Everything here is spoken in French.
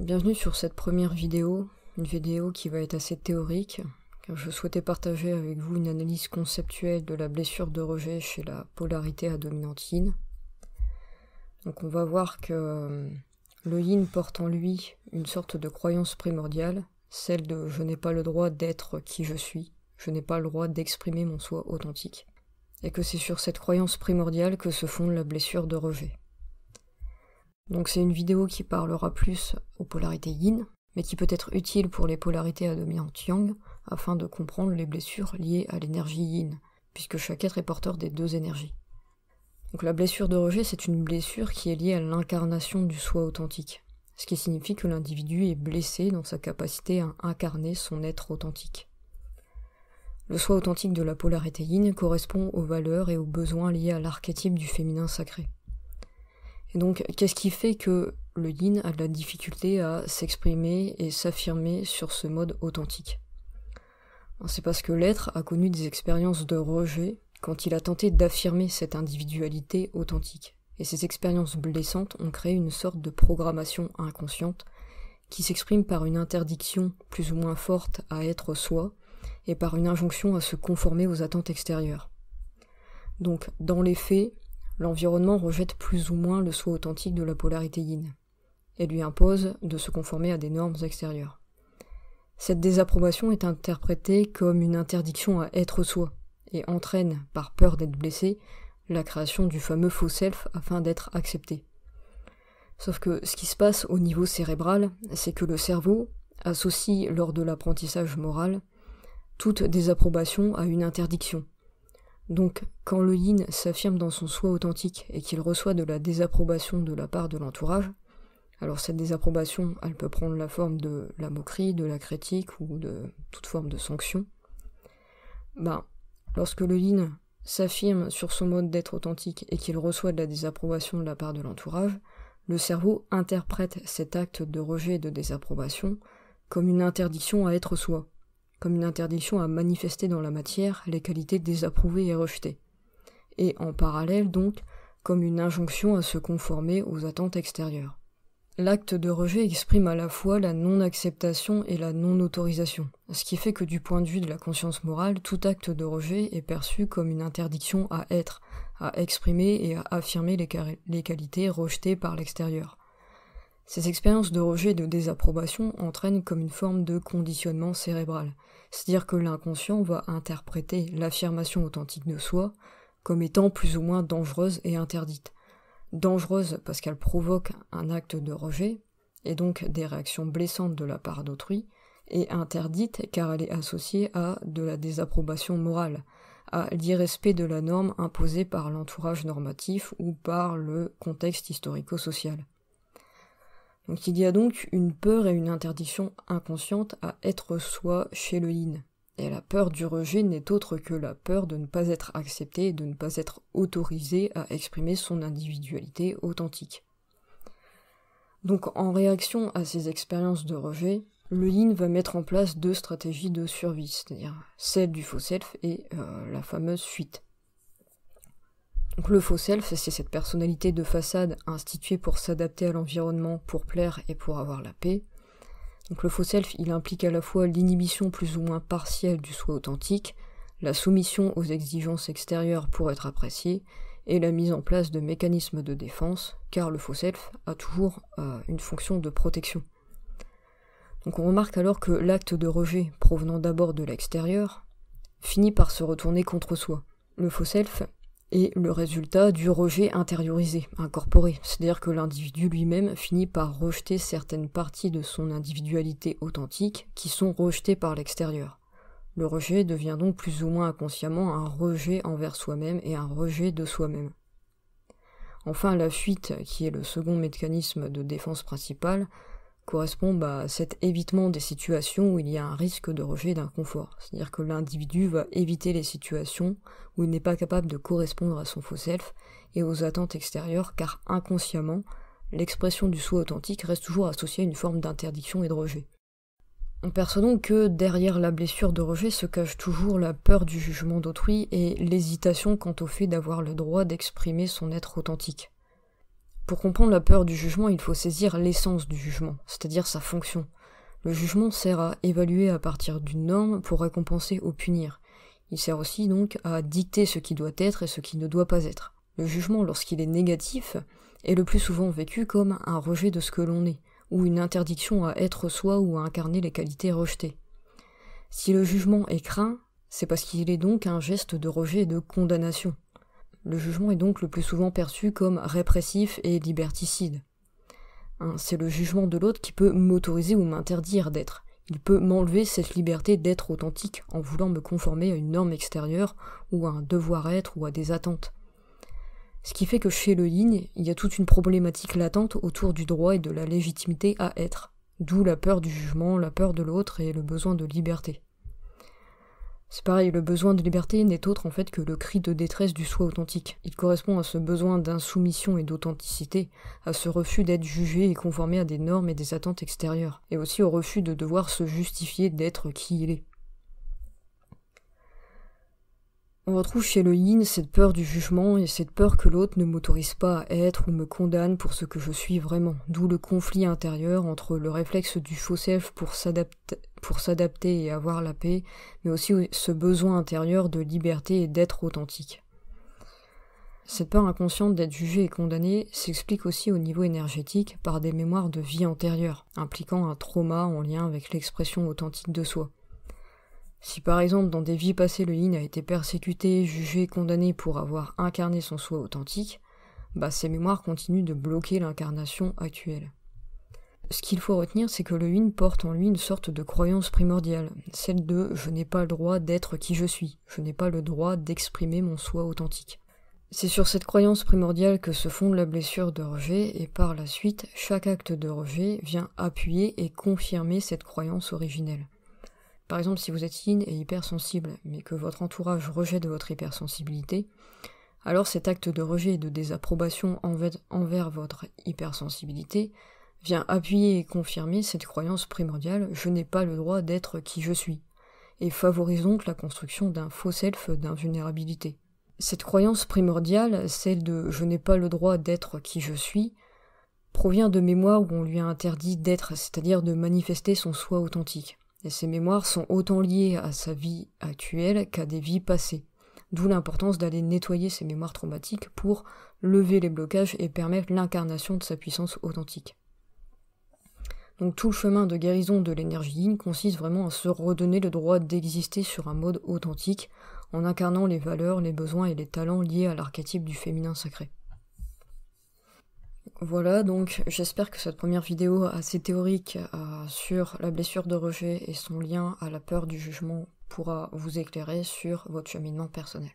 Bienvenue sur cette première vidéo, une vidéo qui va être assez théorique, car je souhaitais partager avec vous une analyse conceptuelle de la blessure de rejet chez la polarité à dominante yin. Donc on va voir que le yin porte en lui une sorte de croyance primordiale, celle de « je n'ai pas le droit d'être qui je suis, je n'ai pas le droit d'exprimer mon soi authentique », et que c'est sur cette croyance primordiale que se fonde la blessure de rejet. Donc c'est une vidéo qui parlera plus aux polarités yin, mais qui peut être utile pour les polarités à dominante yang, afin de comprendre les blessures liées à l'énergie yin, puisque chaque être est porteur des deux énergies. Donc la blessure de rejet, c'est une blessure qui est liée à l'incarnation du soi authentique, ce qui signifie que l'individu est blessé dans sa capacité à incarner son être authentique. Le soi authentique de la polarité yin correspond aux valeurs et aux besoins liés à l'archétype du féminin sacré. Et donc, qu'est-ce qui fait que le yin a de la difficulté à s'exprimer et s'affirmer sur ce mode authentique? C'est parce que l'être a connu des expériences de rejet quand il a tenté d'affirmer cette individualité authentique. Et ces expériences blessantes ont créé une sorte de programmation inconsciente qui s'exprime par une interdiction plus ou moins forte à être soi et par une injonction à se conformer aux attentes extérieures. Donc, dans les faits, l'environnement rejette plus ou moins le soi authentique de la polarité yin et lui impose de se conformer à des normes extérieures. Cette désapprobation est interprétée comme une interdiction à être soi et entraîne, par peur d'être blessé, la création du fameux faux self afin d'être accepté. Sauf que ce qui se passe au niveau cérébral, c'est que le cerveau associe lors de l'apprentissage moral toute désapprobation à une interdiction. Donc, quand le yin s'affirme dans son soi authentique et qu'il reçoit de la désapprobation de la part de l'entourage, alors cette désapprobation, elle peut prendre la forme de la moquerie, de la critique ou de toute forme de sanction. Lorsque le yin s'affirme sur son mode d'être authentique et qu'il reçoit de la désapprobation de la part de l'entourage, le cerveau interprète cet acte de rejet et de désapprobation comme une interdiction à être soi, comme une interdiction à manifester dans la matière les qualités désapprouvées et rejetées, et en parallèle donc comme une injonction à se conformer aux attentes extérieures. L'acte de rejet exprime à la fois la non-acceptation et la non-autorisation, ce qui fait que du point de vue de la conscience morale, tout acte de rejet est perçu comme une interdiction à être, à exprimer et à affirmer les qualités rejetées par l'extérieur. Ces expériences de rejet et de désapprobation entraînent comme une forme de conditionnement cérébral, c'est-à-dire que l'inconscient va interpréter l'affirmation authentique de soi comme étant plus ou moins dangereuse et interdite. Dangereuse parce qu'elle provoque un acte de rejet, et donc des réactions blessantes de la part d'autrui, et interdite car elle est associée à de la désapprobation morale, à l'irrespect de la norme imposée par l'entourage normatif ou par le contexte historico-social. Donc il y a donc une peur et une interdiction inconsciente à être soi chez le yin. Et la peur du rejet n'est autre que la peur de ne pas être accepté et de ne pas être autorisé à exprimer son individualité authentique. Donc en réaction à ces expériences de rejet, le yin va mettre en place deux stratégies de survie, c'est-à-dire celle du faux self et la fameuse fuite. Donc le faux self, c'est cette personnalité de façade instituée pour s'adapter à l'environnement, pour plaire et pour avoir la paix. Donc le faux self, il implique à la fois l'inhibition plus ou moins partielle du soi authentique, la soumission aux exigences extérieures pour être apprécié, et la mise en place de mécanismes de défense, car le faux self a toujours une fonction de protection. Donc on remarque alors que l'acte de rejet provenant d'abord de l'extérieur finit par se retourner contre soi. Le faux self est le résultat du rejet intériorisé, incorporé, c'est-à-dire que l'individu lui-même finit par rejeter certaines parties de son individualité authentique qui sont rejetées par l'extérieur. Le rejet devient donc plus ou moins inconsciemment un rejet envers soi-même et un rejet de soi-même. Enfin, la fuite, qui est le second mécanisme de défense principal, correspond à cet évitement des situations où il y a un risque de rejet et d'inconfort. C'est-à-dire que l'individu va éviter les situations où il n'est pas capable de correspondre à son faux self et aux attentes extérieures, car inconsciemment, l'expression du soi authentique reste toujours associée à une forme d'interdiction et de rejet. On perçoit donc que derrière la blessure de rejet se cache toujours la peur du jugement d'autrui et l'hésitation quant au fait d'avoir le droit d'exprimer son être authentique. Pour comprendre la peur du jugement, il faut saisir l'essence du jugement, c'est-à-dire sa fonction. Le jugement sert à évaluer à partir d'une norme pour récompenser ou punir. Il sert aussi donc à dicter ce qui doit être et ce qui ne doit pas être. Le jugement, lorsqu'il est négatif, est le plus souvent vécu comme un rejet de ce que l'on est, ou une interdiction à être soi ou à incarner les qualités rejetées. Si le jugement est craint, c'est parce qu'il est donc un geste de rejet et de condamnation. Le jugement est donc le plus souvent perçu comme répressif et liberticide. C'est le jugement de l'autre qui peut m'autoriser ou m'interdire d'être. Il peut m'enlever cette liberté d'être authentique en voulant me conformer à une norme extérieure ou à un devoir-être ou à des attentes. Ce qui fait que chez le yin, il y a toute une problématique latente autour du droit et de la légitimité à être, d'où la peur du jugement, la peur de l'autre et le besoin de liberté. C'est pareil, le besoin de liberté n'est autre en fait que le cri de détresse du soi authentique. Il correspond à ce besoin d'insoumission et d'authenticité, à ce refus d'être jugé et conformé à des normes et des attentes extérieures, et aussi au refus de devoir se justifier d'être qui il est. On retrouve chez le yin cette peur du jugement et cette peur que l'autre ne m'autorise pas à être ou me condamne pour ce que je suis vraiment, d'où le conflit intérieur entre le réflexe du faux self pour s'adapter et avoir la paix, mais aussi ce besoin intérieur de liberté et d'être authentique. Cette peur inconsciente d'être jugé et condamné s'explique aussi au niveau énergétique par des mémoires de vie antérieure, impliquant un trauma en lien avec l'expression authentique de soi. Si par exemple dans des vies passées le yin a été persécuté, jugé, condamné pour avoir incarné son soi authentique, ces mémoires continuent de bloquer l'incarnation actuelle. Ce qu'il faut retenir, c'est que le yin porte en lui une sorte de croyance primordiale, celle de « je n'ai pas le droit d'être qui je suis, je n'ai pas le droit d'exprimer mon soi authentique ». C'est sur cette croyance primordiale que se fonde la blessure de rejet, et par la suite, chaque acte de rejet vient appuyer et confirmer cette croyance originelle. Par exemple, si vous êtes yin et hypersensible, mais que votre entourage rejette votre hypersensibilité, alors cet acte de rejet et de désapprobation envers votre hypersensibilité vient appuyer et confirmer cette croyance primordiale « je n'ai pas le droit d'être qui je suis » et favorise donc la construction d'un faux self d'invulnérabilité. Cette croyance primordiale, celle de « je n'ai pas le droit d'être qui je suis », provient de mémoires où on lui a interdit d'être, c'est-à-dire de manifester son soi authentique. Et ces mémoires sont autant liées à sa vie actuelle qu'à des vies passées. D'où l'importance d'aller nettoyer ces mémoires traumatiques pour lever les blocages et permettre l'incarnation de sa puissance authentique. Donc tout le chemin de guérison de l'énergie yin consiste vraiment à se redonner le droit d'exister sur un mode authentique en incarnant les valeurs, les besoins et les talents liés à l'archétype du féminin sacré. Voilà, donc j'espère que cette première vidéo assez théorique sur la blessure de rejet et son lien à la peur du jugement pourra vous éclairer sur votre cheminement personnel.